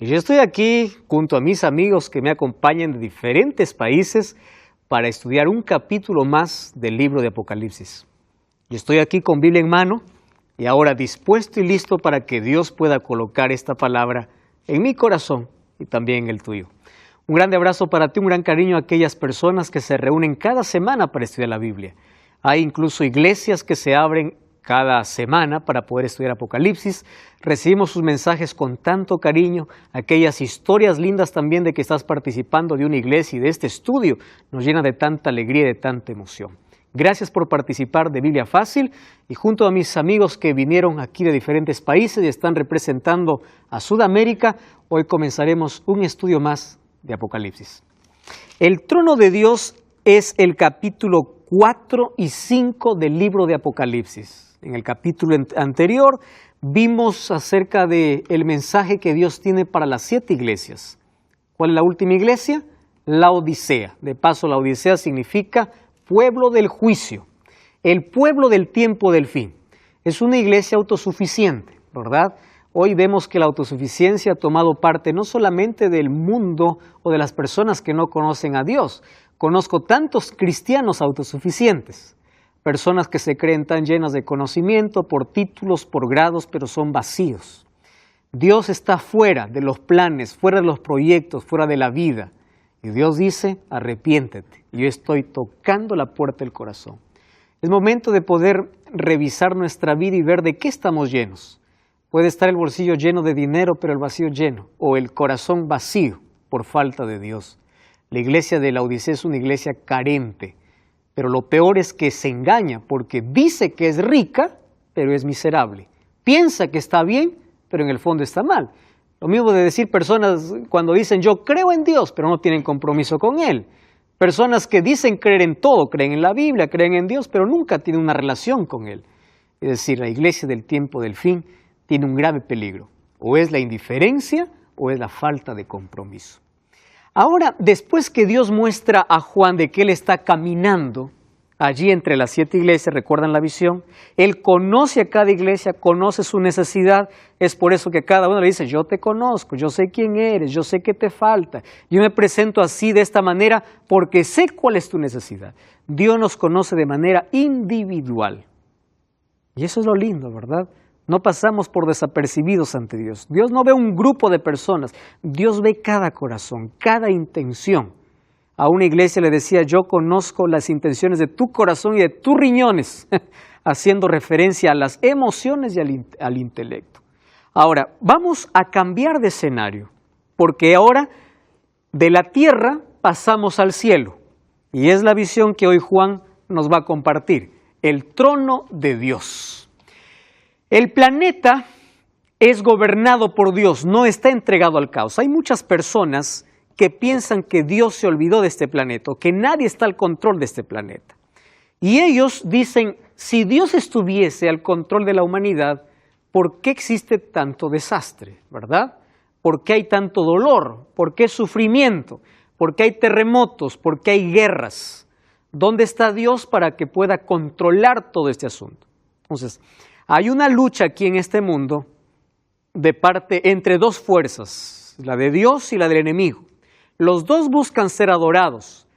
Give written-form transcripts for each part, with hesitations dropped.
Y yo estoy aquí junto a mis amigos que me acompañan de diferentes países para estudiar un capítulo más del libro de Apocalipsis. Yo estoy aquí con Biblia en mano y ahora dispuesto y listo para que Dios pueda colocar esta palabra en mi corazón y también en el tuyo. Un grande abrazo para ti, un gran cariño a aquellas personas que se reúnen cada semana para estudiar la Biblia. Hay incluso iglesias que se abren cada semana para poder estudiar Apocalipsis. Recibimos sus mensajes con tanto cariño, aquellas historias lindas también de que estás participando de una iglesia y de este estudio nos llena de tanta alegría y de tanta emoción. Gracias por participar de Biblia Fácil y junto a mis amigos que vinieron aquí de diferentes países y están representando a Sudamérica, hoy comenzaremos un estudio más de Apocalipsis. El trono de Dios es el capítulo 4 y 5 del libro de Apocalipsis. En el capítulo anterior vimos acerca del mensaje que Dios tiene para las 7 iglesias. ¿Cuál es la última iglesia? La Odisea. De paso, la Odisea significa pueblo del juicio, el pueblo del tiempo del fin. Es una iglesia autosuficiente, ¿verdad? Hoy vemos que la autosuficiencia ha tomado parte no solamente del mundo o de las personas que no conocen a Dios. Conozco tantos cristianos autosuficientes, personas que se creen tan llenas de conocimiento por títulos, por grados, pero son vacíos. Dios está fuera de los planes, fuera de los proyectos, fuera de la vida. Y Dios dice, arrepiéntete. Yo estoy tocando la puerta del corazón. Es momento de poder revisar nuestra vida y ver de qué estamos llenos. Puede estar el bolsillo lleno de dinero, pero el vacío lleno, o el corazón vacío por falta de Dios. La iglesia de la Odisea es una iglesia carente, pero lo peor es que se engaña porque dice que es rica, pero es miserable. Piensa que está bien, pero en el fondo está mal. Lo mismo de decir personas cuando dicen yo creo en Dios, pero no tienen compromiso con Él. Personas que dicen creer en todo, creen en la Biblia, creen en Dios, pero nunca tienen una relación con Él. Es decir, la iglesia del tiempo del fin tiene un grave peligro. O es la indiferencia o es la falta de compromiso. Ahora, después que Dios muestra a Juan de que Él está caminando allí entre las 7 iglesias, ¿recuerdan la visión? Él conoce a cada iglesia, conoce su necesidad, es por eso que cada uno le dice, yo te conozco, yo sé quién eres, yo sé qué te falta, yo me presento así de esta manera porque sé cuál es tu necesidad. Dios nos conoce de manera individual. Y eso es lo lindo, ¿verdad? No pasamos por desapercibidos ante Dios. Dios no ve un grupo de personas, Dios ve cada corazón, cada intención. A una iglesia le decía, yo conozco las intenciones de tu corazón y de tus riñones, haciendo referencia a las emociones y al intelecto. Ahora, vamos a cambiar de escenario, porque ahora de la tierra pasamos al cielo. Y es la visión que hoy Juan nos va a compartir, el trono de Dios. El planeta es gobernado por Dios, no está entregado al caos. Hay muchas personas que piensan que Dios se olvidó de este planeta, que nadie está al control de este planeta. Y ellos dicen, si Dios estuviese al control de la humanidad, ¿por qué existe tanto desastre? ¿Verdad? ¿Por qué hay tanto dolor? ¿Por qué sufrimiento? ¿Por qué hay terremotos? ¿Por qué hay guerras? ¿Dónde está Dios para que pueda controlar todo este asunto? Entonces, hay una lucha aquí en este mundo entre dos fuerzas, la de Dios y la del enemigo. Los dos buscan ser adorados,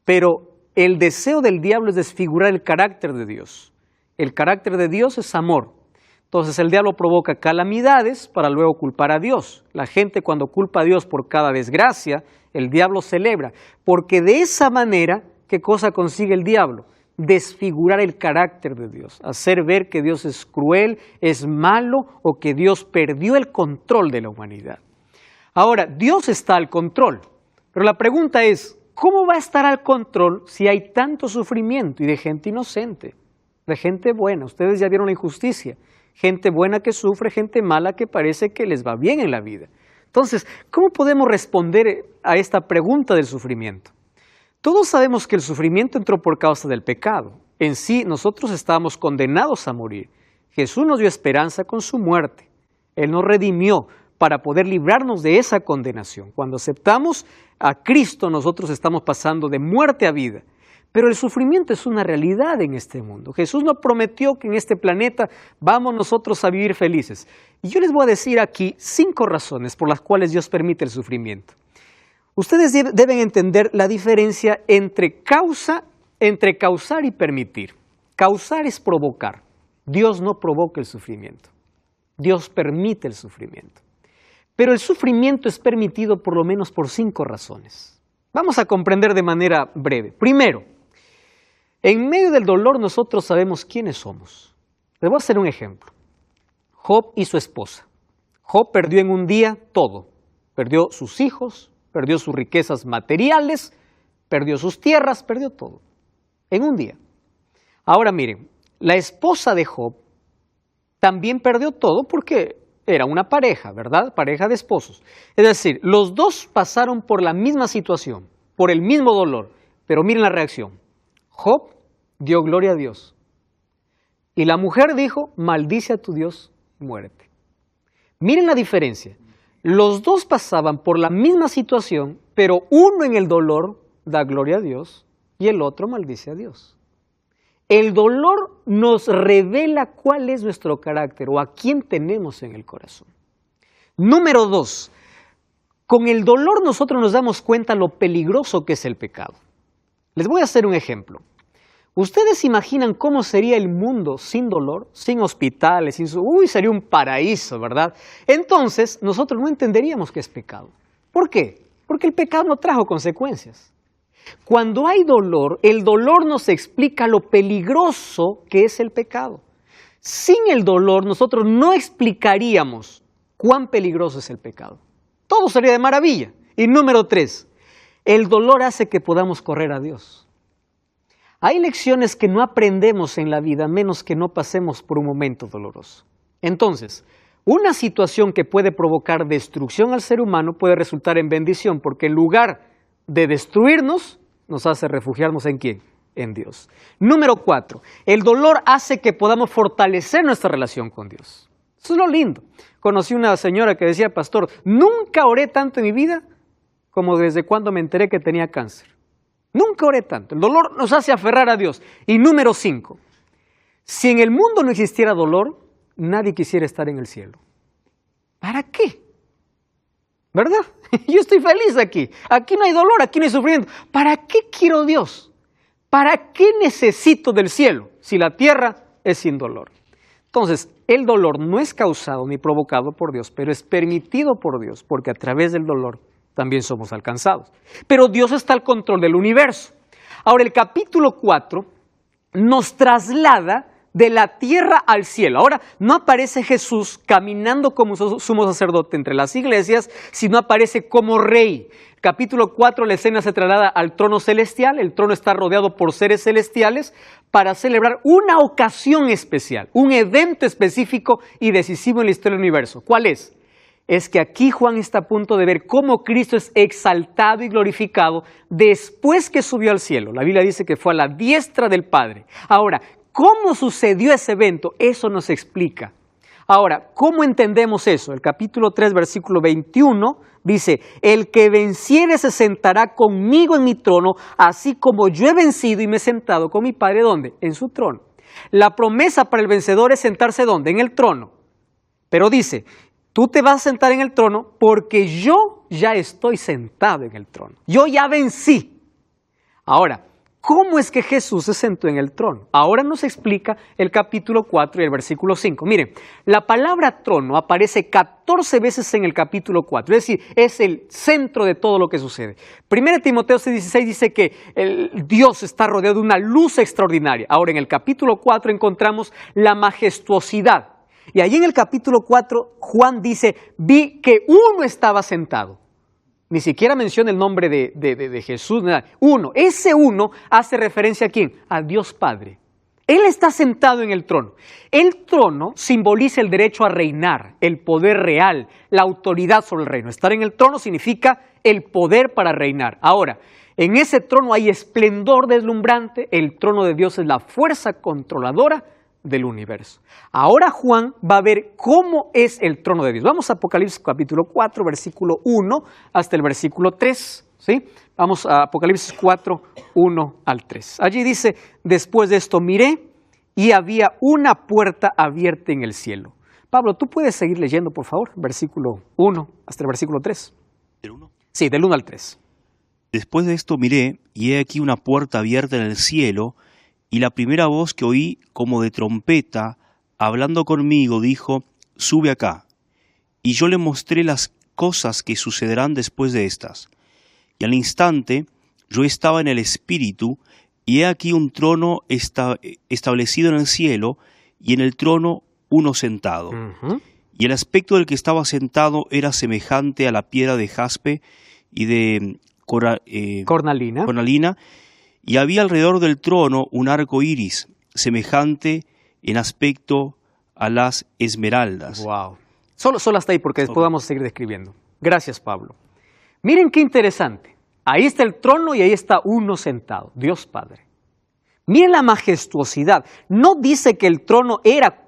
pero el deseo del diablo es desfigurar el carácter de Dios. El carácter de Dios es amor. Entonces el diablo provoca calamidades para luego culpar a Dios. La gente cuando culpa a Dios por cada desgracia, el diablo celebra, porque de esa manera, ¿qué cosa consigue el diablo? Desfigurar el carácter de Dios, hacer ver que Dios es cruel, es malo o que Dios perdió el control de la humanidad. Ahora, Dios está al control, pero la pregunta es, ¿cómo va a estar al control si hay tanto sufrimiento y de gente inocente, de gente buena? Ustedes ya vieron la injusticia, gente buena que sufre, gente mala que parece que les va bien en la vida. Entonces, ¿cómo podemos responder a esta pregunta del sufrimiento? Todos sabemos que el sufrimiento entró por causa del pecado. En sí, nosotros estábamos condenados a morir. Jesús nos dio esperanza con su muerte. Él nos redimió para poder librarnos de esa condenación. Cuando aceptamos a Cristo, nosotros estamos pasando de muerte a vida. Pero el sufrimiento es una realidad en este mundo. Jesús no prometió que en este planeta vamos nosotros a vivir felices. Y yo les voy a decir aquí 5 razones por las cuales Dios permite el sufrimiento. Ustedes deben entender la diferencia entre causar y permitir. Causar es provocar. Dios no provoca el sufrimiento. Dios permite el sufrimiento. Pero el sufrimiento es permitido por lo menos por 5 razones. Vamos a comprender de manera breve. Primero, en medio del dolor nosotros sabemos quiénes somos. Les voy a hacer un ejemplo. Job y su esposa. Job perdió en un día todo. Perdió sus hijos, perdió sus riquezas materiales, perdió sus tierras, perdió todo. En un día. Ahora miren, la esposa de Job también perdió todo porque era una pareja, ¿verdad? Pareja de esposos. Es decir, los dos pasaron por la misma situación, por el mismo dolor. Pero miren la reacción. Job dio gloria a Dios. Y la mujer dijo, maldice a tu Dios y muérete. Miren la diferencia. Los dos pasaban por la misma situación, pero uno en el dolor da gloria a Dios y el otro maldice a Dios. El dolor nos revela cuál es nuestro carácter o a quién tenemos en el corazón. Número 2, con el dolor nosotros nos damos cuenta lo peligroso que es el pecado. Les voy a hacer un ejemplo. ¿Ustedes imaginan cómo sería el mundo sin dolor, sin hospitales, sería un paraíso, ¿verdad? Entonces, nosotros no entenderíamos qué es pecado. ¿Por qué? Porque el pecado no trajo consecuencias. Cuando hay dolor, el dolor nos explica lo peligroso que es el pecado. Sin el dolor, nosotros no explicaríamos cuán peligroso es el pecado. Todo sería de maravilla. Y número 3, el dolor hace que podamos correr a Dios. Hay lecciones que no aprendemos en la vida, menos que no pasemos por un momento doloroso. Entonces, una situación que puede provocar destrucción al ser humano puede resultar en bendición, porque en lugar de destruirnos, nos hace refugiarnos ¿en quién? En Dios. Número 4, el dolor hace que podamos fortalecer nuestra relación con Dios. Eso es lo lindo. Conocí una señora que decía, pastor, nunca oré tanto en mi vida como desde cuando me enteré que tenía cáncer. Nunca oré tanto. El dolor nos hace aferrar a Dios. Y número 5, si en el mundo no existiera dolor, nadie quisiera estar en el cielo. ¿Para qué? ¿Verdad? Yo estoy feliz aquí. Aquí no hay dolor, aquí no hay sufrimiento. ¿Para qué quiero Dios? ¿Para qué necesito del cielo si la tierra es sin dolor? Entonces, el dolor no es causado ni provocado por Dios, pero es permitido por Dios, porque a través del dolor también somos alcanzados. Pero Dios está al control del universo. Ahora, el capítulo 4 nos traslada de la tierra al cielo. Ahora, no aparece Jesús caminando como sumo sacerdote entre las iglesias, sino aparece como rey. Capítulo 4, la escena se traslada al trono celestial. El trono está rodeado por seres celestiales para celebrar una ocasión especial, un evento específico y decisivo en la historia del universo. ¿Cuál es? Es que aquí Juan está a punto de ver cómo Cristo es exaltado y glorificado después que subió al cielo. La Biblia dice que fue a la diestra del Padre. Ahora, ¿cómo sucedió ese evento? Eso nos explica. Ahora, ¿cómo entendemos eso? El capítulo 3, versículo 21 dice, el que venciere se sentará conmigo en mi trono, así como yo he vencido y me he sentado con mi Padre, ¿dónde? En su trono. La promesa para el vencedor es sentarse ¿dónde? En el trono. Pero dice, tú te vas a sentar en el trono porque yo ya estoy sentado en el trono. Yo ya vencí. Ahora, ¿cómo es que Jesús se sentó en el trono? Ahora nos explica el capítulo 4 y el versículo 5. Miren, la palabra trono aparece 14 veces en el capítulo 4, es decir, es el centro de todo lo que sucede. 1 Timoteo 6:16 dice que Dios está rodeado de una luz extraordinaria. Ahora, en el capítulo 4 encontramos la majestuosidad. Y allí en el capítulo 4, Juan dice, vi que uno estaba sentado. Ni siquiera menciona el nombre de Jesús, nada. Uno, ese uno hace referencia ¿a quién? A Dios Padre. Él está sentado en el trono. El trono simboliza el derecho a reinar, el poder real, la autoridad sobre el reino. Estar en el trono significa el poder para reinar. Ahora, en ese trono hay esplendor deslumbrante, el trono de Dios es la fuerza controladora del universo. Ahora Juan va a ver cómo es el trono de Dios. Vamos a Apocalipsis capítulo 4, versículo 1 hasta el versículo 3. ¿sí? Vamos a Apocalipsis 4, 1 al 3. Allí dice, después de esto miré y había una puerta abierta en el cielo. Pablo, ¿tú puedes seguir leyendo, por favor? Versículo 1 hasta el versículo 3. ¿Del 1? Sí, del 1 al 3. Después de esto miré, y he aquí una puerta abierta en el cielo, y la primera voz que oí como de trompeta, hablando conmigo, dijo, sube acá. Y yo le mostré las cosas que sucederán después de estas. Y al instante yo estaba en el Espíritu, y he aquí un trono establecido en el cielo, y en el trono uno sentado. Y el aspecto del que estaba sentado era semejante a la piedra de jaspe y de cornalina, y había alrededor del trono un arco iris, semejante en aspecto a las esmeraldas. Wow. Solo hasta ahí, porque después vamos a seguir describiendo. Gracias, Pablo. Miren qué interesante. Ahí está el trono y ahí está uno sentado, Dios Padre. Miren la majestuosidad. No dice que el trono era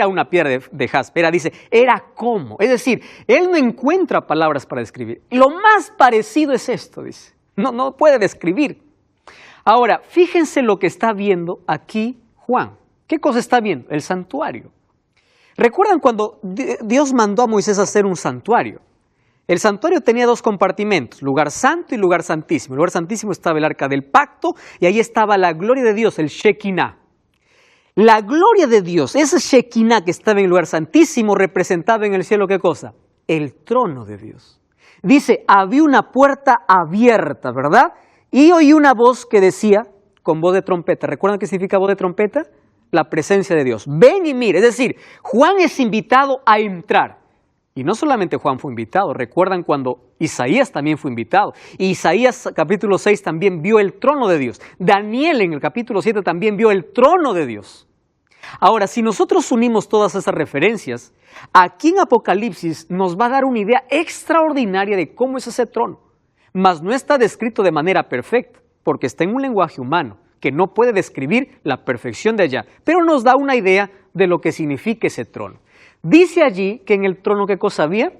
una piedra de jaspe, dice, era como. Es decir, él no encuentra palabras para describir. Lo más parecido es esto, dice. No puede describir. Ahora, fíjense lo que está viendo aquí Juan. ¿Qué cosa está viendo? El santuario. ¿Recuerdan cuando Dios mandó a Moisés a hacer un santuario? El santuario tenía dos compartimentos, lugar santo y lugar santísimo. En el lugar santísimo estaba el arca del pacto y ahí estaba la gloria de Dios, el Shekinah. La gloria de Dios, ese Shekinah que estaba en el lugar santísimo, representaba en el cielo, ¿qué cosa? El trono de Dios. Dice, había una puerta abierta, ¿verdad? Y oí una voz que decía, con voz de trompeta. ¿Recuerdan qué significa voz de trompeta? La presencia de Dios. Ven y mire. Es decir, Juan es invitado a entrar. Y no solamente Juan fue invitado, recuerdan cuando Isaías también fue invitado. Y Isaías capítulo 6 también vio el trono de Dios. Daniel en el capítulo 7 también vio el trono de Dios. Ahora, si nosotros unimos todas esas referencias, aquí en Apocalipsis nos va a dar una idea extraordinaria de cómo es ese trono. Mas no está descrito de manera perfecta, porque está en un lenguaje humano, que no puede describir la perfección de allá, pero nos da una idea de lo que significa ese trono. Dice allí que en el trono, ¿qué cosa había?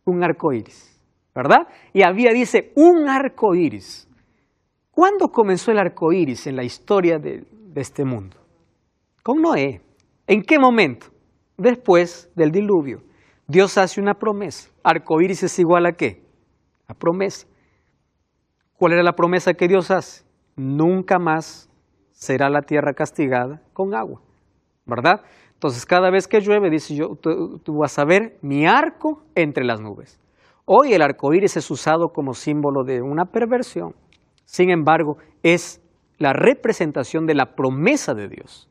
Un arco iris, ¿verdad? Y había, dice, un arco iris. ¿Cuándo comenzó el arco iris en la historia de este mundo? Con Noé. ¿En qué momento? Después del diluvio. Dios hace una promesa. Arco iris es igual a ¿qué? A promesa. ¿Cuál era la promesa que Dios hace? Nunca más será la tierra castigada con agua, ¿verdad? Entonces cada vez que llueve, dice tú vas a ver mi arco entre las nubes. Hoy el arco iris es usado como símbolo de una perversión. Sin embargo, es la representación de la promesa de Dios.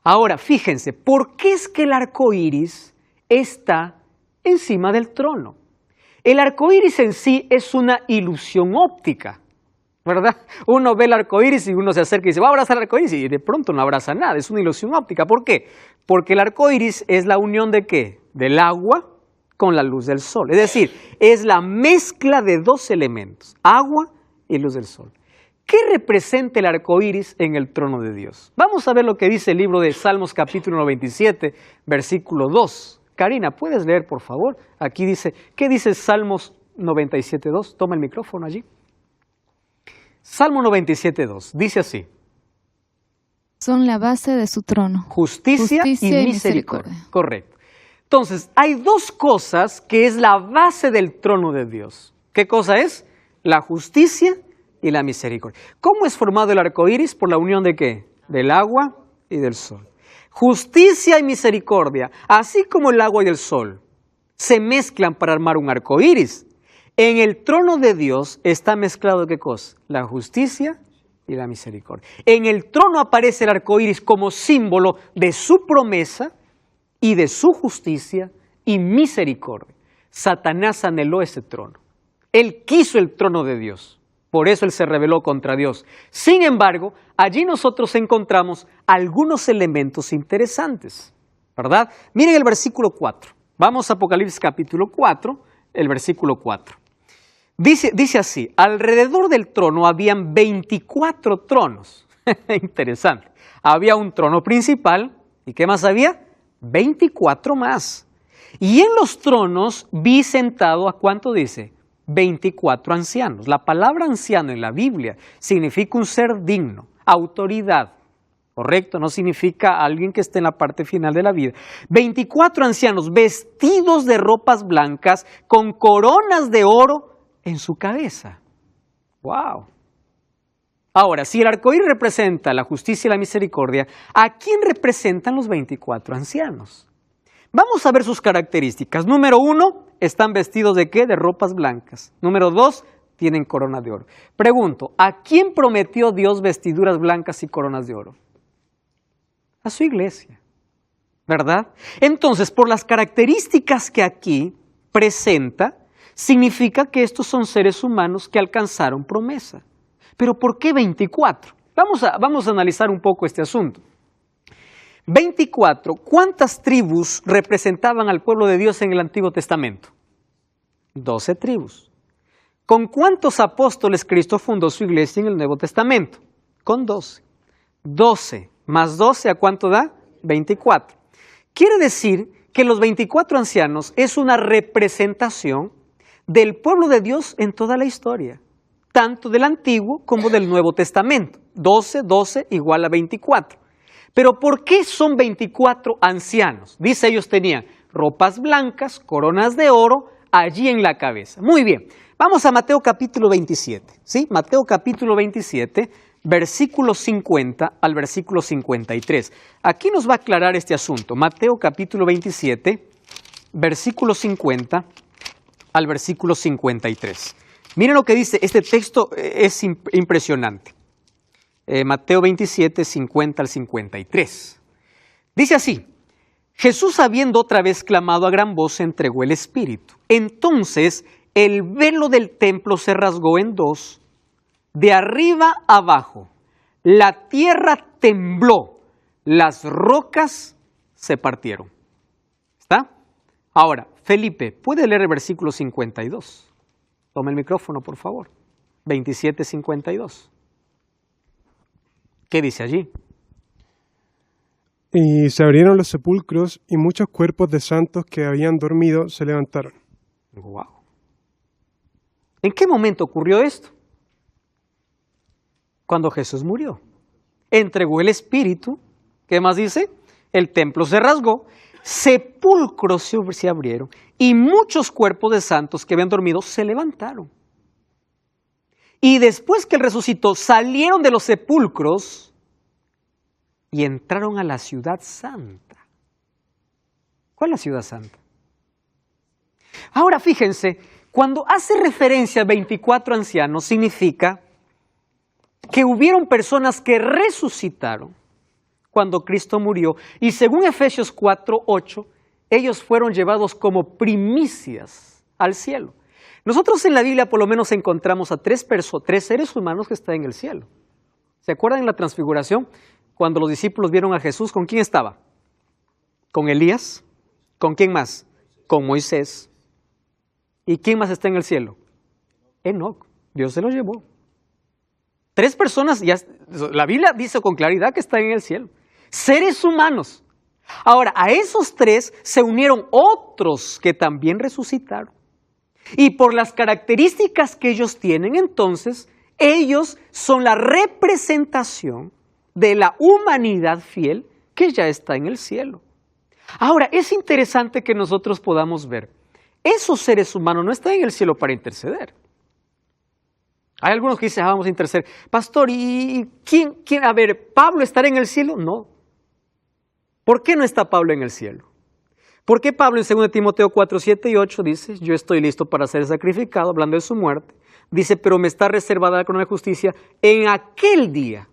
Ahora, fíjense, ¿por qué es que el arco iris está encima del trono? El arco iris en sí es una ilusión óptica, ¿verdad? Uno ve el arco iris y uno se acerca y dice, va a abrazar el arco iris, y de pronto no abraza nada, es una ilusión óptica. ¿Por qué? Porque el arco iris es la unión ¿de qué? Del agua con la luz del sol. Es decir, es la mezcla de dos elementos, agua y luz del sol. ¿Qué representa el arco iris en el trono de Dios? Vamos a ver lo que dice el libro de Salmos capítulo 97, versículo 2. Karina, ¿puedes leer, por favor? Aquí dice, ¿qué dice Salmos 97, 2? Toma el micrófono allí. Salmo 97, 2. Dice así. Son la base de su trono. Justicia y misericordia. Correcto. Entonces, hay dos cosas que es la base del trono de Dios. ¿Qué cosa es? La justicia y la misericordia. ¿Cómo es formado el arco iris? Por la unión de ¿qué? Del agua y del sol. Justicia y misericordia, así como el agua y el sol, se mezclan para armar un arco iris. En el trono de Dios está mezclado ¿qué cosa? La justicia y la misericordia. En el trono aparece el arco iris como símbolo de su promesa y de su justicia y misericordia. Satanás anheló ese trono. Él quiso el trono de Dios. Por eso él se rebeló contra Dios. Sin embargo, allí nosotros encontramos algunos elementos interesantes, ¿verdad? Miren el versículo 4. Vamos a Apocalipsis capítulo 4, el versículo 4. Dice así, alrededor del trono habían 24 tronos. Interesante. Había un trono principal, ¿y qué más había? 24 más. Y en los tronos vi sentado, ¿a cuánto dice? 24 ancianos. La palabra anciano en la Biblia significa un ser digno, autoridad, ¿correcto? No significa alguien que esté en la parte final de la vida. 24 ancianos vestidos de ropas blancas con coronas de oro en su cabeza. ¡Wow! Ahora, si el arcoíris representa la justicia y la misericordia, ¿a quién representan los 24 ancianos? Vamos a ver sus características. Número 1, están vestidos ¿de qué? De ropas blancas. Número 2, tienen corona de oro. Pregunto, ¿a quién prometió Dios vestiduras blancas y coronas de oro? A su iglesia, ¿verdad? Entonces, por las características que aquí presenta, significa que estos son seres humanos que alcanzaron promesa. ¿Pero por qué 24? Vamos a analizar un poco este asunto. 24, ¿cuántas tribus representaban al pueblo de Dios en el Antiguo Testamento? 12 tribus. ¿Con cuántos apóstoles Cristo fundó su iglesia en el Nuevo Testamento? Con 12. 12 más 12, ¿a cuánto da? 24. Quiere decir que los 24 ancianos es una representación del pueblo de Dios en toda la historia, tanto del Antiguo como del Nuevo Testamento. 12, 12 igual a 24. Pero ¿por qué son 24 ancianos? Dice, ellos tenían ropas blancas, coronas de oro, allí en la cabeza. Muy bien, vamos a Mateo capítulo 27, ¿sí? Mateo capítulo 27, versículo 50 al versículo 53. Aquí nos va a aclarar este asunto. Mateo capítulo 27, versículo 50 al versículo 53. Miren lo que dice, este texto es impresionante. Mateo 27, 50 al 53. Dice así, Jesús habiendo otra vez clamado a gran voz, entregó el Espíritu. Entonces el velo del templo se rasgó en dos, de arriba abajo. La tierra tembló, las rocas se partieron. ¿Está? Ahora, Felipe, ¿puede leer el versículo 52? Toma el micrófono, por favor. 27, 52. ¿Qué dice allí? Y se abrieron los sepulcros y muchos cuerpos de santos que habían dormido se levantaron. Wow. ¿En qué momento ocurrió esto? Cuando Jesús murió. Entregó el Espíritu. ¿Qué más dice? El templo se rasgó, sepulcros se abrieron y muchos cuerpos de santos que habían dormido se levantaron. Y después que Él resucitó, salieron de los sepulcros y entraron a la ciudad santa. ¿Cuál es la ciudad santa? Ahora fíjense, cuando hace referencia a 24 ancianos, significa que hubieron personas que resucitaron cuando Cristo murió. Y según Efesios 4:8, ellos fueron llevados como primicias al cielo. Nosotros en la Biblia por lo menos encontramos a tres seres humanos que están en el cielo. ¿Se acuerdan en la transfiguración? Cuando los discípulos vieron a Jesús, ¿con quién estaba? Con Elías. ¿Con quién más? Con Moisés. ¿Y quién más está en el cielo? Enoc. Dios se los llevó. Tres personas, la Biblia dice con claridad que están en el cielo. Seres humanos. Ahora, a esos tres se unieron otros que también resucitaron. Y por las características que ellos tienen, entonces, ellos son la representación de la humanidad fiel que ya está en el cielo. Ahora, es interesante que nosotros podamos ver, esos seres humanos no están en el cielo para interceder. Hay algunos que dicen, vamos a interceder. Pastor, ¿y quién? A ver, ¿Pablo estará en el cielo? No. ¿Por qué no está Pablo en el cielo? ¿Por qué Pablo en 2 Timoteo 4, 7 y 8 dice, yo estoy listo para ser sacrificado, hablando de su muerte? Dice, pero me está reservada la corona de justicia en aquel día.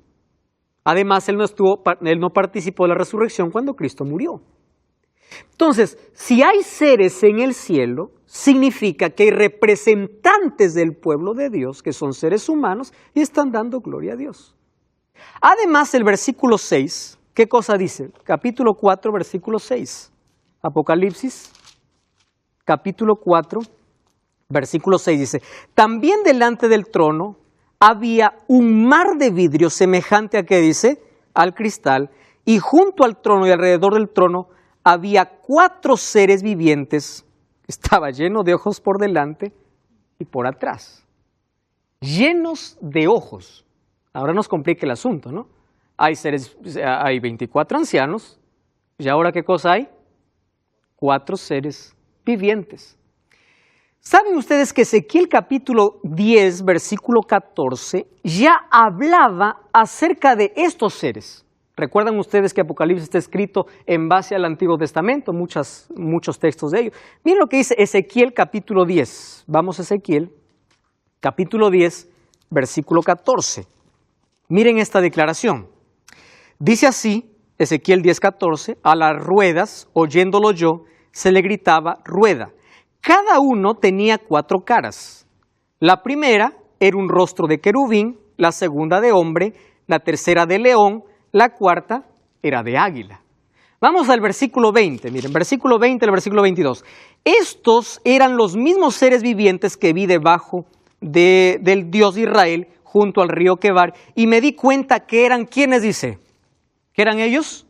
Además, él no participó de la resurrección cuando Cristo murió. Entonces, si hay seres en el cielo, significa que hay representantes del pueblo de Dios, que son seres humanos, y están dando gloria a Dios. Además, el versículo 6, ¿qué cosa dice? Capítulo 4, versículo 6. Apocalipsis, capítulo 4, versículo 6 dice, también delante del trono había un mar de vidrio semejante a, ¿qué dice? Al cristal, y junto al trono y alrededor del trono había 4 seres vivientes, estaba lleno de ojos por delante y por atrás, llenos de ojos. Ahora nos complica el asunto, ¿no? Hay 24 ancianos, ¿y ahora qué cosa hay? 4 seres vivientes. ¿Saben ustedes que Ezequiel capítulo 10, versículo 14, ya hablaba acerca de estos seres? ¿Recuerdan ustedes que Apocalipsis está escrito en base al Antiguo Testamento? Muchos textos de ellos. Miren lo que dice Ezequiel capítulo 10. Vamos a Ezequiel capítulo 10, versículo 14. Miren esta declaración. Dice así, Ezequiel 10, 14, a las ruedas, oyéndolo yo, se le gritaba rueda. Cada uno tenía 4 caras. La primera era un rostro de querubín, la segunda de hombre, la tercera de león, la cuarta era de águila. Vamos al versículo 20, miren, versículo 20 al versículo 22. Estos eran los mismos seres vivientes que vi debajo del Dios de Israel junto al río Quebar y me di cuenta que eran, ¿quiénes dice? ¿Qué eran ellos?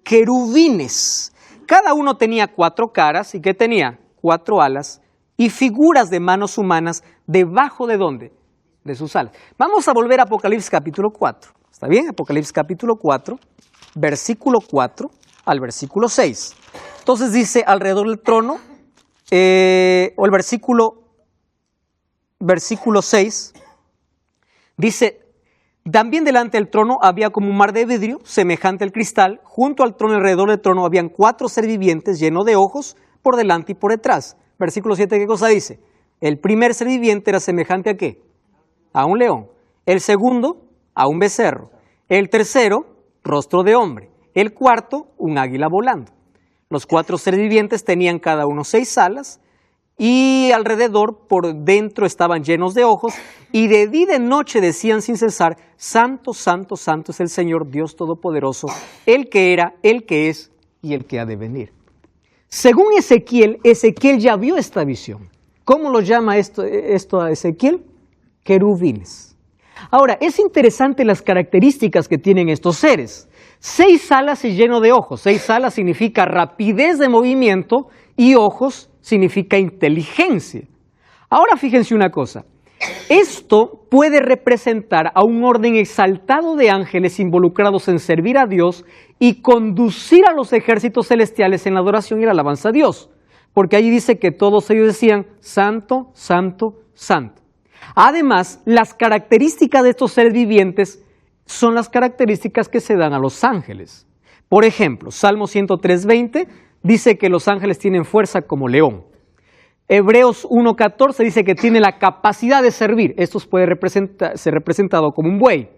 Querubines. Cada uno tenía 4 caras y ¿qué tenía? 4 alas y figuras de manos humanas debajo de ¿dónde? De sus alas. Vamos a volver a Apocalipsis capítulo 4. ¿Está bien? Apocalipsis capítulo 4, versículo 4 al versículo 6. Entonces dice alrededor del trono, o el versículo 6, dice, también delante del trono había como un mar de vidrio, semejante al cristal, junto al trono y alrededor del trono habían 4 seres vivientes llenos de ojos, por delante y por detrás. Versículo 7, ¿qué cosa dice? El primer ser viviente era semejante ¿a qué? A un león. El segundo, a un becerro. El tercero, rostro de hombre. El cuarto, un águila volando. Los 4 seres vivientes tenían cada uno 6 alas y alrededor, por dentro, estaban llenos de ojos y de día y de noche decían sin cesar, Santo, Santo, Santo es el Señor Dios Todopoderoso, el que era, el que es y el que ha de venir. Según Ezequiel, Ezequiel ya vio esta visión. ¿Cómo lo llama esto a Ezequiel? Querubines. Ahora, es interesante las características que tienen estos seres. 6 alas y lleno de ojos. 6 alas significa rapidez de movimiento y ojos significa inteligencia. Ahora fíjense una cosa. Esto puede representar a un orden exaltado de ángeles involucrados en servir a Dios y conducir a los ejércitos celestiales en la adoración y la alabanza a Dios. Porque allí dice que todos ellos decían, Santo, Santo, Santo. Además, las características de estos seres vivientes son las características que se dan a los ángeles. Por ejemplo, Salmo 103:20 dice que los ángeles tienen fuerza como león. Hebreos 1:14 dice que tiene la capacidad de servir. Esto puede ser representado como un buey.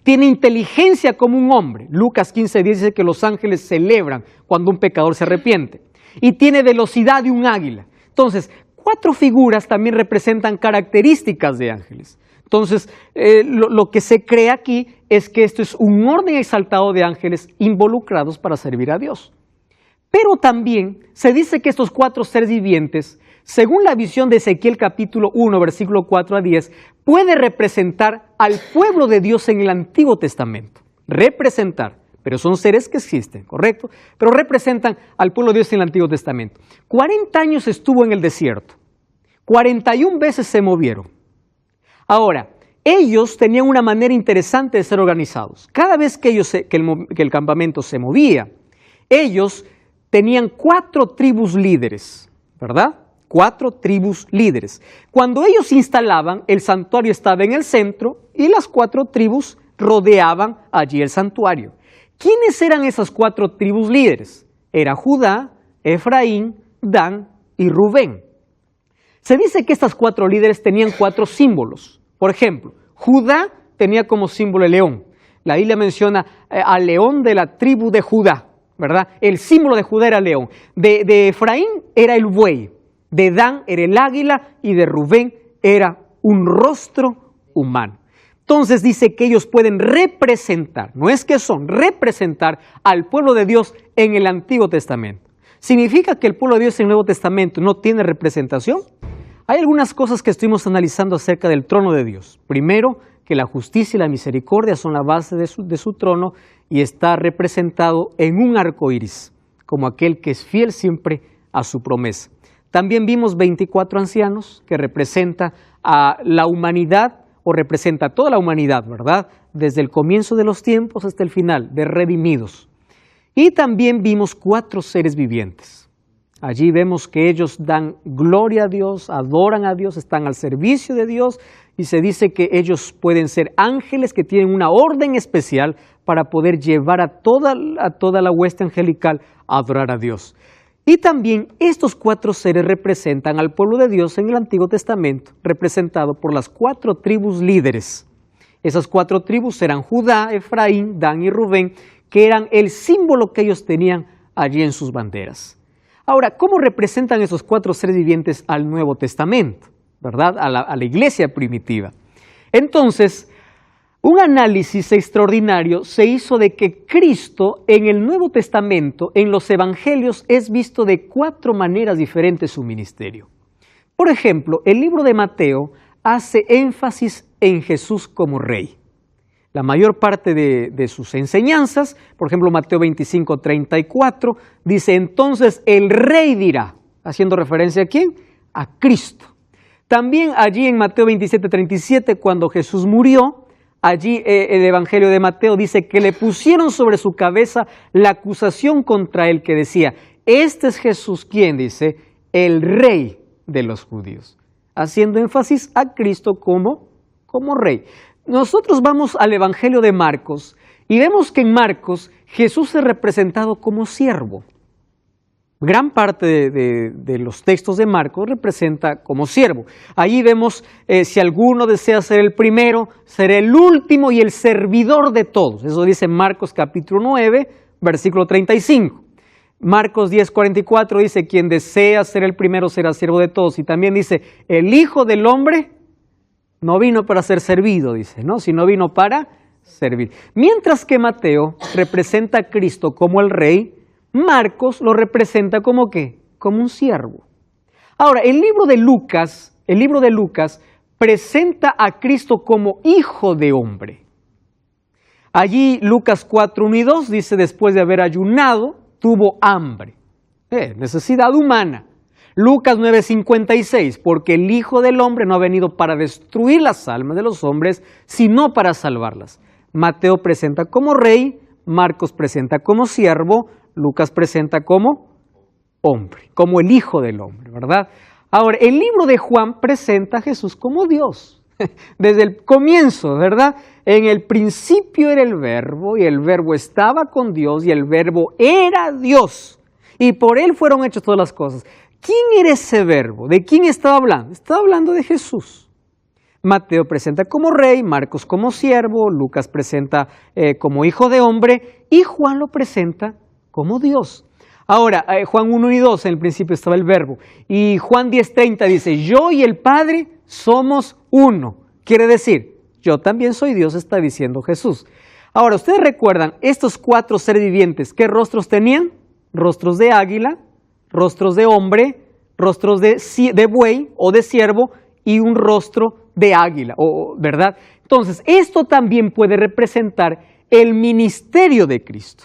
Tiene inteligencia como un hombre. Lucas 15:10 dice que los ángeles celebran cuando un pecador se arrepiente. Y tiene velocidad de un águila. Entonces, 4 figuras también representan características de ángeles. Entonces, lo que se cree aquí es que esto es un orden exaltado de ángeles involucrados para servir a Dios. Pero también se dice que estos 4 seres vivientes, según la visión de Ezequiel capítulo 1, versículo 4 a 10, puede representar al pueblo de Dios en el Antiguo Testamento. Representar, pero son seres que existen, ¿correcto? Pero representan al pueblo de Dios en el Antiguo Testamento. 40 años estuvo en el desierto. 41 veces se movieron. Ahora, ellos tenían una manera interesante de ser organizados. Cada vez que el campamento se movía, ellos tenían 4 tribus líderes, ¿verdad? 4 tribus líderes. Cuando ellos se instalaban, el santuario estaba en el centro y las 4 tribus rodeaban allí el santuario. ¿Quiénes eran esas 4 tribus líderes? Era Judá, Efraín, Dan y Rubén. Se dice que estas 4 líderes tenían 4 símbolos. Por ejemplo, Judá tenía como símbolo el león. La Biblia menciona al león de la tribu de Judá, ¿verdad? El símbolo de Judá era el león. De Efraín era el buey. De Dan era el águila y de Rubén era un rostro humano. Entonces dice que ellos pueden representar, no es que son, representar al pueblo de Dios en el Antiguo Testamento. ¿Significa que el pueblo de Dios en el Nuevo Testamento no tiene representación? Hay algunas cosas que estuvimos analizando acerca del trono de Dios. Primero, que la justicia y la misericordia son la base de su trono y está representado en un arco iris, como aquel que es fiel siempre a su promesa. También vimos 24 ancianos, que representa a la humanidad, o representa a toda la humanidad, ¿verdad? Desde el comienzo de los tiempos hasta el final, de redimidos. Y también vimos 4 seres vivientes. Allí vemos que ellos dan gloria a Dios, adoran a Dios, están al servicio de Dios, y se dice que ellos pueden ser ángeles que tienen una orden especial para poder llevar a toda la hueste angelical a adorar a Dios. Y también estos 4 seres representan al pueblo de Dios en el Antiguo Testamento, representado por las 4 tribus líderes. Esas 4 tribus eran Judá, Efraín, Dan y Rubén, que eran el símbolo que ellos tenían allí en sus banderas. Ahora, ¿cómo representan esos 4 seres vivientes al Nuevo Testamento? ¿Verdad? A la iglesia primitiva. Entonces, un análisis extraordinario se hizo de que Cristo en el Nuevo Testamento, en los Evangelios, es visto de 4 maneras diferentes su ministerio. Por ejemplo, el libro de Mateo hace énfasis en Jesús como rey. La mayor parte de sus enseñanzas, por ejemplo, Mateo 25:34, dice, entonces el rey dirá, haciendo referencia ¿a quién? A Cristo. También allí en Mateo 27:37, cuando Jesús murió, allí el Evangelio de Mateo dice que le pusieron sobre su cabeza la acusación contra él que decía, este es Jesús, ¿quién? Dice, el rey de los judíos, haciendo énfasis a Cristo como rey. Nosotros vamos al Evangelio de Marcos y vemos que en Marcos Jesús es representado como siervo. Gran parte de los textos de Marcos representa como siervo. Allí vemos, si alguno desea ser el primero, será el último y el servidor de todos. Eso dice Marcos capítulo 9, versículo 35. Marcos 10:44 dice, quien desea ser el primero será siervo de todos. Y también dice, el Hijo del Hombre no vino para ser servido, dice, ¿no? Sino vino para servir. Mientras que Mateo representa a Cristo como el rey, Marcos lo representa como ¿qué? Como un siervo. Ahora, el libro de Lucas presenta a Cristo como hijo de hombre. Allí Lucas 4:1-2 dice, después de haber ayunado, tuvo hambre. Necesidad humana. Lucas 9:56, porque el Hijo del Hombre no ha venido para destruir las almas de los hombres, sino para salvarlas. Mateo presenta como rey, Marcos presenta como siervo, Lucas presenta como hombre, como el Hijo del Hombre, ¿verdad? Ahora, el libro de Juan presenta a Jesús como Dios, desde el comienzo, ¿verdad? En el principio era el Verbo, y el Verbo estaba con Dios, y el Verbo era Dios, y por él fueron hechas todas las cosas. ¿Quién era ese Verbo? ¿De quién estaba hablando? Estaba hablando de Jesús. Mateo presenta como rey, Marcos como siervo, Lucas presenta como hijo de hombre, y Juan lo presenta como Dios. Ahora, Juan 1:2, en el principio estaba el Verbo, y Juan 10:30 dice, yo y el Padre somos uno. Quiere decir, yo también soy Dios, está diciendo Jesús. Ahora, ustedes recuerdan, estos 4 seres vivientes, ¿qué rostros tenían? Rostros de águila, rostros de hombre, rostros de buey o de ciervo, y un rostro de águila, ¿verdad? Entonces, esto también puede representar el ministerio de Cristo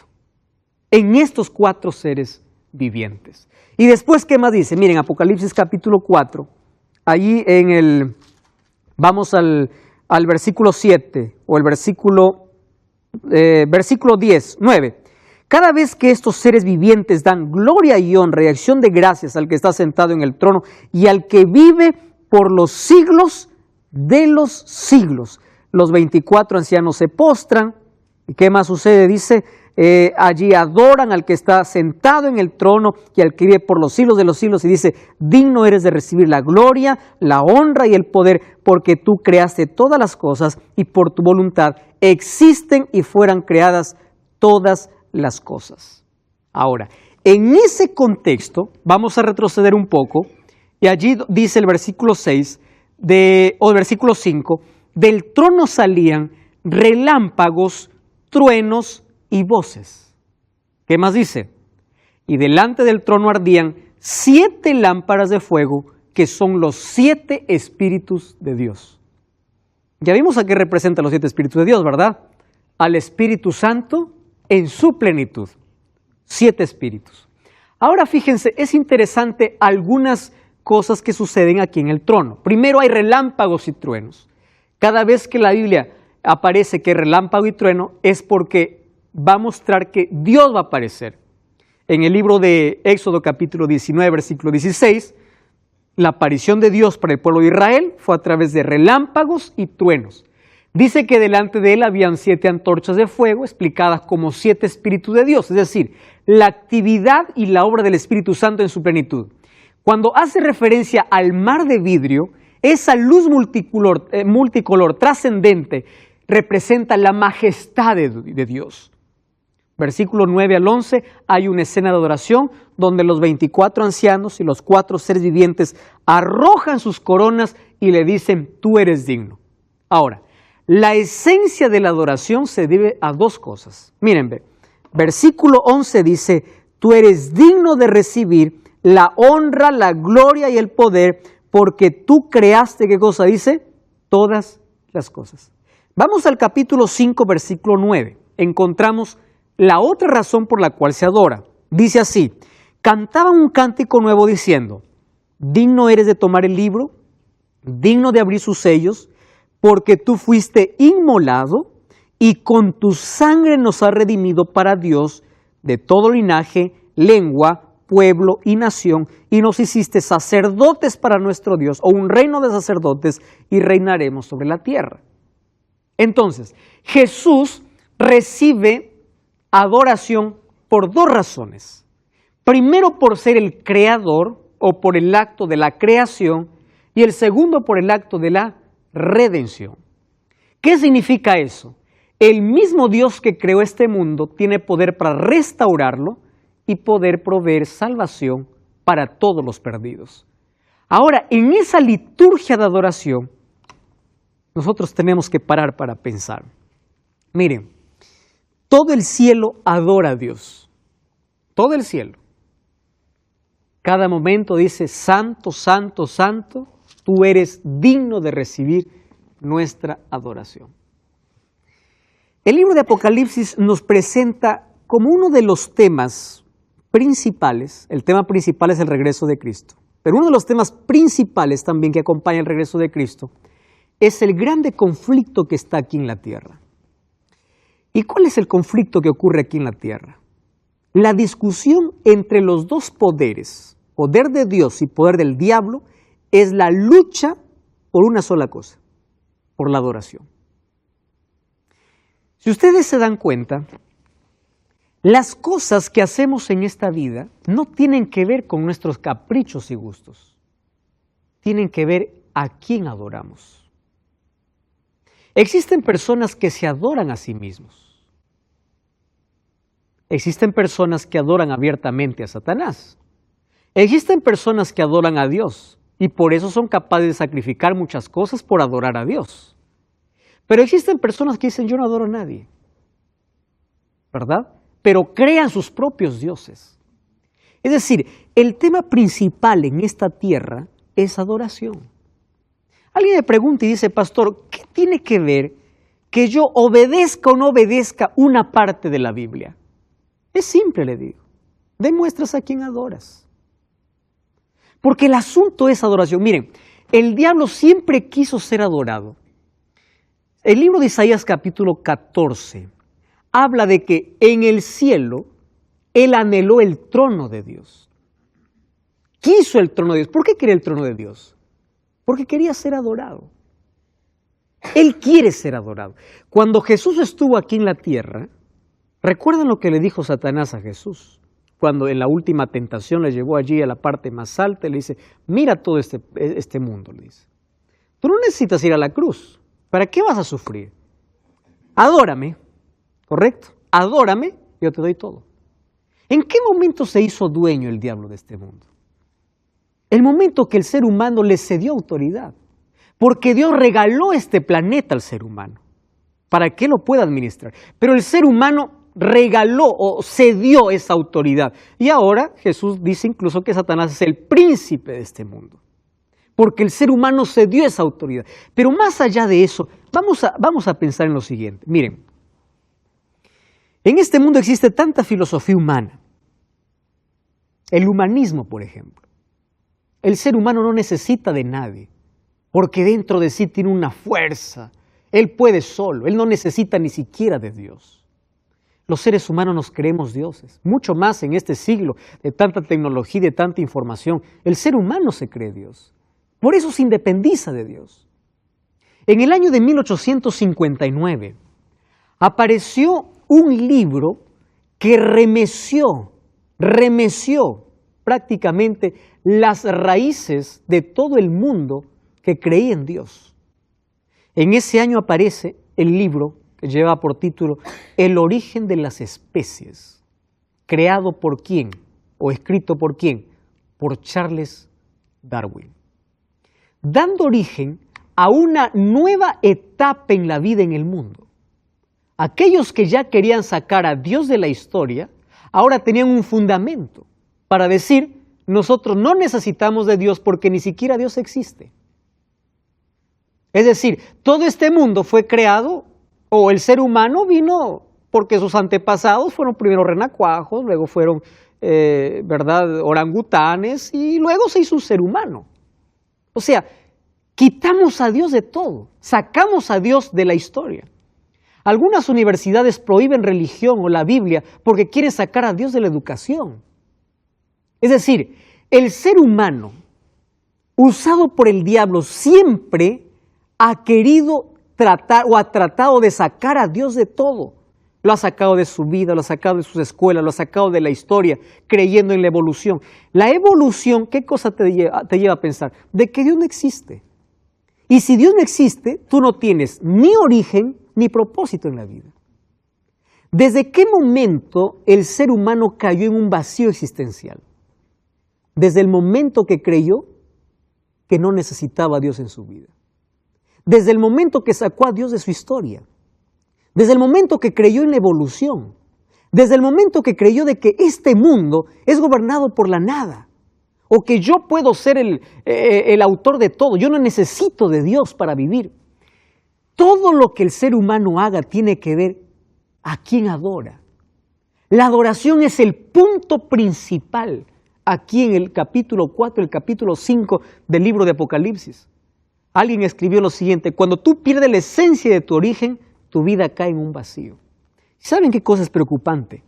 en estos 4 seres vivientes. Y después, ¿qué más dice? Miren, Apocalipsis capítulo 4, allí vamos al versículo 7, o el versículo 10, 9. Cada vez que estos seres vivientes dan gloria y honra y acción de gracias al que está sentado en el trono y al que vive por los siglos de los siglos, los 24 ancianos se postran. ¿Y qué más sucede? Dice, allí adoran al que está sentado en el trono y al que vive por los siglos de los siglos, y dice, digno eres de recibir la gloria, la honra y el poder, porque tú creaste todas las cosas y por tu voluntad existen y fueran creadas todas las cosas. Ahora, en ese contexto, vamos a retroceder un poco, y allí dice el versículo 6, o el versículo 5, del trono salían relámpagos, truenos y voces. ¿Qué más dice? Y delante del trono ardían 7 lámparas de fuego, que son los 7 espíritus de Dios. Ya vimos a qué representan los 7 espíritus de Dios, ¿verdad? Al Espíritu Santo en su plenitud. 7 espíritus. Ahora fíjense, es interesante algunas cosas que suceden aquí en el trono. Primero hay relámpagos y truenos. Cada vez que la Biblia aparece que relámpago y trueno es porque va a mostrar que Dios va a aparecer. En el libro de Éxodo capítulo 19, versículo 16, la aparición de Dios para el pueblo de Israel fue a través de relámpagos y truenos. Dice que delante de él habían 7 antorchas de fuego explicadas como 7 espíritus de Dios, es decir, la actividad y la obra del Espíritu Santo en su plenitud. Cuando hace referencia al mar de vidrio, esa luz multicolor trascendente representa la majestad de Dios. Versículo 9 al 11, hay una escena de adoración donde los 24 ancianos y los 4 seres vivientes arrojan sus coronas y le dicen, tú eres digno. Ahora, la esencia de la adoración se debe a 2 cosas. Miren, versículo 11 dice, tú eres digno de recibir la honra, la gloria y el poder, porque tú creaste, ¿qué cosa dice? Todas las cosas. Vamos al capítulo 5, versículo 9. Encontramos la otra razón por la cual se adora. Dice así, cantaban un cántico nuevo diciendo, digno eres de tomar el libro, digno de abrir sus sellos, porque tú fuiste inmolado y con tu sangre nos has redimido para Dios de todo linaje, lengua, pueblo y nación, y nos hiciste sacerdotes para nuestro Dios, o un reino de sacerdotes, y reinaremos sobre la tierra. Entonces, Jesús recibe adoración por 2 razones. Primero, por ser el creador, o por el acto de la creación, y el segundo, por el acto de la redención. ¿Qué significa eso? El mismo Dios que creó este mundo tiene poder para restaurarlo y poder proveer salvación para todos los perdidos. Ahora, en esa liturgia de adoración, nosotros tenemos que parar para pensar. Miren, todo el cielo adora a Dios. Todo el cielo. Cada momento dice, santo, santo, santo, tú eres digno de recibir nuestra adoración. El libro de Apocalipsis nos presenta como uno de los temas principales, el tema principal es el regreso de Cristo, pero uno de los temas principales también que acompaña el regreso de Cristo es el grande conflicto que está aquí en la tierra. ¿Y cuál es el conflicto que ocurre aquí en la tierra? La discusión entre los 2 poderes, poder de Dios y poder del diablo, es la lucha por una sola cosa, por la adoración. Si ustedes se dan cuenta, las cosas que hacemos en esta vida no tienen que ver con nuestros caprichos y gustos, tienen que ver a quién adoramos. Existen personas que se adoran a sí mismos. Existen personas que adoran abiertamente a Satanás. Existen personas que adoran a Dios. Y por eso son capaces de sacrificar muchas cosas por adorar a Dios. Pero existen personas que dicen, yo no adoro a nadie, ¿verdad? Pero crean sus propios dioses. Es decir, el tema principal en esta tierra es adoración. Alguien me pregunta y dice, pastor, ¿qué tiene que ver que yo obedezca o no obedezca una parte de la Biblia? Es simple, le digo. Demuestras a quién adoras. Porque el asunto es adoración. Miren, el diablo siempre quiso ser adorado. El libro de Isaías capítulo 14 habla de que en el cielo él anheló el trono de Dios. Quiso el trono de Dios. ¿Por qué quería el trono de Dios? Porque quería ser adorado. Él quiere ser adorado. Cuando Jesús estuvo aquí en la tierra, ¿recuerdan lo que le dijo Satanás a Jesús? Cuando en la última tentación le llevó allí a la parte más alta y le dice, mira todo este mundo, le dice. Tú no necesitas ir a la cruz. ¿Para qué vas a sufrir? Adórame, ¿correcto? Adórame, yo te doy todo. ¿En qué momento se hizo dueño el diablo de este mundo? El momento que el ser humano le cedió autoridad. Porque Dios regaló este planeta al ser humano para que lo pueda administrar. Pero el ser humano regaló o cedió esa autoridad. Y ahora Jesús dice incluso que Satanás es el príncipe de este mundo. Porque el ser humano cedió esa autoridad. Pero más allá de eso, vamos a pensar en lo siguiente. Miren, en este mundo existe tanta filosofía humana. El humanismo, por ejemplo. El ser humano no necesita de nadie, porque dentro de sí tiene una fuerza. Él puede solo, él no necesita ni siquiera de Dios. Los seres humanos nos creemos dioses, mucho más en este siglo de tanta tecnología y de tanta información. El ser humano se cree Dios, por eso se independiza de Dios. En el año de 1859 apareció un libro que remeció prácticamente las raíces de todo el mundo que creía en Dios. En ese año aparece el libro que lleva por título El origen de las especies, creado por quién o escrito por quién, por Charles Darwin, dando origen a una nueva etapa en la vida en el mundo. Aquellos que ya querían sacar a Dios de la historia, ahora tenían un fundamento para decir, nosotros no necesitamos de Dios porque ni siquiera Dios existe. Es decir, todo este mundo fue creado, o el ser humano vino porque sus antepasados fueron primero renacuajos, luego fueron, orangutanes, y luego se hizo un ser humano. O sea, quitamos a Dios de todo, sacamos a Dios de la historia. Algunas universidades prohíben religión o la Biblia porque quieren sacar a Dios de la educación. Es decir, el ser humano, usado por el diablo, siempre ha querido tratar o ha tratado de sacar a Dios de todo. Lo ha sacado de su vida, lo ha sacado de sus escuelas, lo ha sacado de la historia, creyendo en la evolución. La evolución, ¿qué cosa te lleva a pensar? De que Dios no existe. Y si Dios no existe, tú no tienes ni origen ni propósito en la vida. ¿Desde qué momento el ser humano cayó en un vacío existencial? Desde el momento que creyó que no necesitaba a Dios en su vida. Desde el momento que sacó a Dios de su historia. Desde el momento que creyó en la evolución. Desde el momento que creyó de que este mundo es gobernado por la nada. O que yo puedo ser el autor de todo. Yo no necesito de Dios para vivir. Todo lo que el ser humano haga tiene que ver a quién adora. La adoración es el punto principal aquí en el capítulo 4, el capítulo 5 del libro de Apocalipsis. Alguien escribió lo siguiente: cuando tú pierdes la esencia de tu origen, tu vida cae en un vacío. ¿Saben qué cosa es preocupante?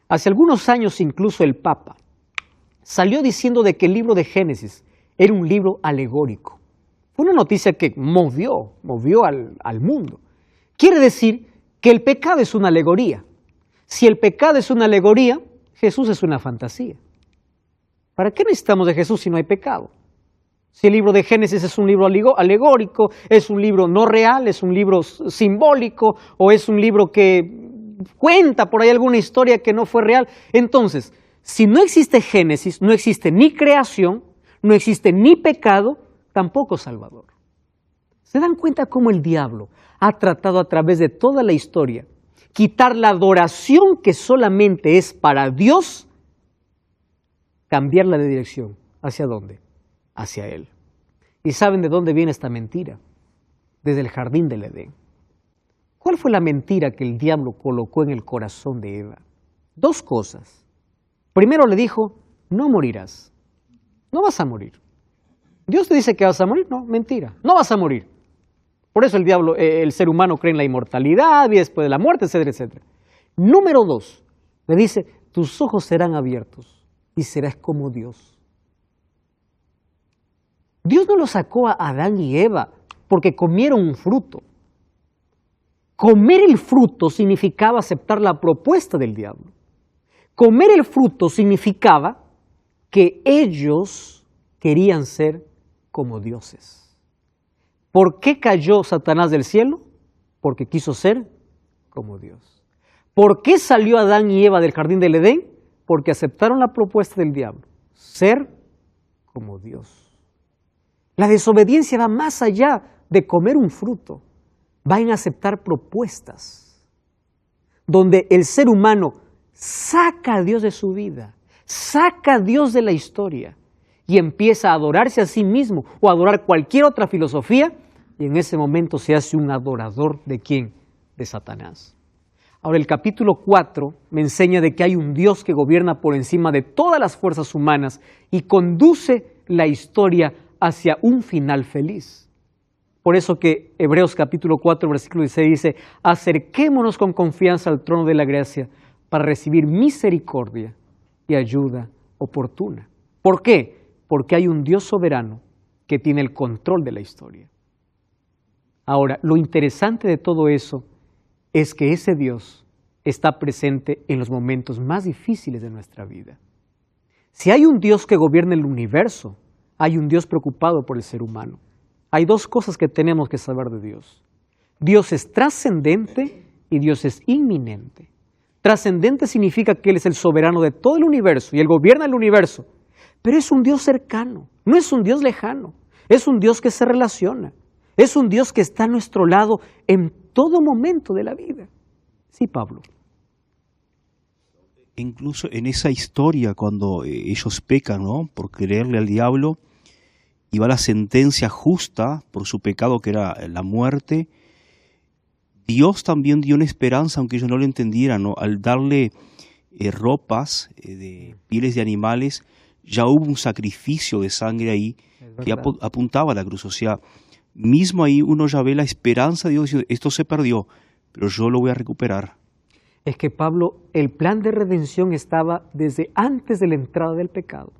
Hace algunos años incluso el Papa salió diciendo de que el libro de Génesis era un libro alegórico. Fue una noticia que movió al mundo. Quiere decir que el pecado es una alegoría. Si el pecado es una alegoría, Jesús es una fantasía. ¿Para qué necesitamos de Jesús si no hay pecado? Si el libro de Génesis es un libro alegórico, es un libro no real, es un libro simbólico, o es un libro que cuenta por ahí alguna historia que no fue real. Entonces, si no existe Génesis, no existe ni creación, no existe ni pecado, tampoco Salvador. ¿Se dan cuenta cómo el diablo ha tratado a través de toda la historia quitar la adoración que solamente es para Dios, cambiarla de dirección? ¿Hacia dónde? Hacia Él. ¿Y saben de dónde viene esta mentira? Desde el jardín del Edén. ¿Cuál fue la mentira que el diablo colocó en el corazón de Eva? Dos cosas. Primero le dijo, no morirás. No vas a morir. Dios te dice que vas a morir. No, mentira. No vas a morir. Por eso el ser humano cree en la inmortalidad, vida después de la muerte, etcétera, etcétera. Número dos, le dice, tus ojos serán abiertos y serás como Dios. Dios no lo sacó a Adán y Eva porque comieron un fruto. Comer el fruto significaba aceptar la propuesta del diablo. Comer el fruto significaba que ellos querían ser como dioses. ¿Por qué cayó Satanás del cielo? Porque quiso ser como Dios. ¿Por qué salió Adán y Eva del jardín del Edén? Porque aceptaron la propuesta del diablo, ser como Dios. La desobediencia va más allá de comer un fruto, va en aceptar propuestas, donde el ser humano saca a Dios de su vida, saca a Dios de la historia y empieza a adorarse a sí mismo o a adorar cualquier otra filosofía, y en ese momento se hace un adorador ¿de quién? De Satanás. Ahora el capítulo 4 me enseña de que hay un Dios que gobierna por encima de todas las fuerzas humanas y conduce la historia hacia un final feliz. Por eso que Hebreos capítulo 4, versículo 16 dice, acerquémonos con confianza al trono de la gracia para recibir misericordia y ayuda oportuna. ¿Por qué? Porque hay un Dios soberano que tiene el control de la historia. Ahora, lo interesante de todo eso es que ese Dios está presente en los momentos más difíciles de nuestra vida. Si hay un Dios que gobierna el universo, hay un Dios preocupado por el ser humano. Hay dos cosas que tenemos que saber de Dios. Dios es trascendente y Dios es inminente. Trascendente significa que Él es el soberano de todo el universo y Él gobierna el universo, pero es un Dios cercano, no es un Dios lejano, es un Dios que se relaciona, es un Dios que está a nuestro lado en todo momento de la vida. Sí, Pablo. Incluso en esa historia, cuando ellos pecan, ¿no?, por creerle al diablo, y va la sentencia justa por su pecado, que era la muerte, Dios también dio una esperanza, aunque ellos no lo entendieran, ¿no? Al darle ropas de pieles de animales, ya hubo un sacrificio de sangre ahí que apuntaba a la cruz. O sea, mismo ahí uno ya ve la esperanza de Dios diciendo, esto se perdió, pero yo lo voy a recuperar. Es que, Pablo, el plan de redención estaba desde antes de la entrada del pecado.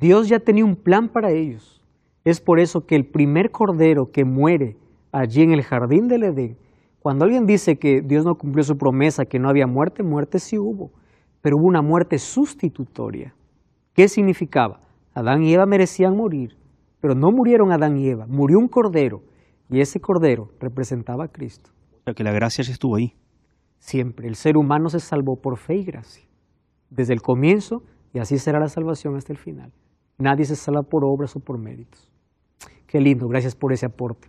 Dios ya tenía un plan para ellos. Es por eso que el primer cordero que muere allí en el jardín del Edén, cuando alguien dice que Dios no cumplió su promesa, que no había muerte, muerte sí hubo, pero hubo una muerte sustitutoria. ¿Qué significaba? Adán y Eva merecían morir, pero no murieron Adán y Eva, murió un cordero, y ese cordero representaba a Cristo. O sea, que la gracia ya estuvo ahí. Siempre, el ser humano se salvó por fe y gracia, desde el comienzo, y así será la salvación hasta el final. Nadie se salva por obras o por méritos. Qué lindo, gracias por ese aporte.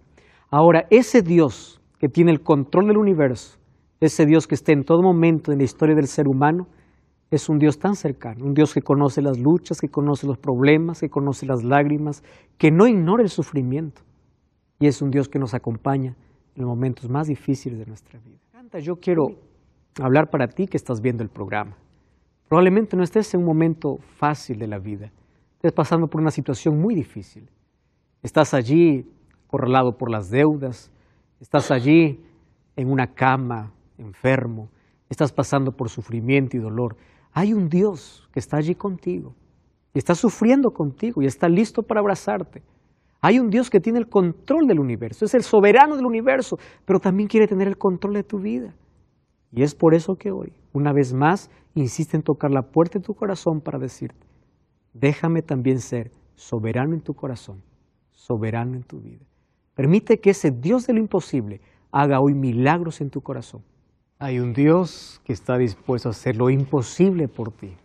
Ahora, ese Dios que tiene el control del universo, ese Dios que está en todo momento en la historia del ser humano, es un Dios tan cercano, un Dios que conoce las luchas, que conoce los problemas, que conoce las lágrimas, que no ignora el sufrimiento. Y es un Dios que nos acompaña en los momentos más difíciles de nuestra vida. Yo quiero hablar para ti que estás viendo el programa. Probablemente no estés en un momento fácil de la vida. Estás pasando por una situación muy difícil. Estás allí acorralado por las deudas, estás allí en una cama, enfermo, estás pasando por sufrimiento y dolor. Hay un Dios que está allí contigo y está sufriendo contigo y está listo para abrazarte. Hay un Dios que tiene el control del universo, es el soberano del universo, pero también quiere tener el control de tu vida. Y es por eso que hoy, una vez más, insiste en tocar la puerta de tu corazón para decirte, déjame también ser soberano en tu corazón, soberano en tu vida. Permite que ese Dios de lo imposible haga hoy milagros en tu corazón. Hay un Dios que está dispuesto a hacer lo imposible por ti.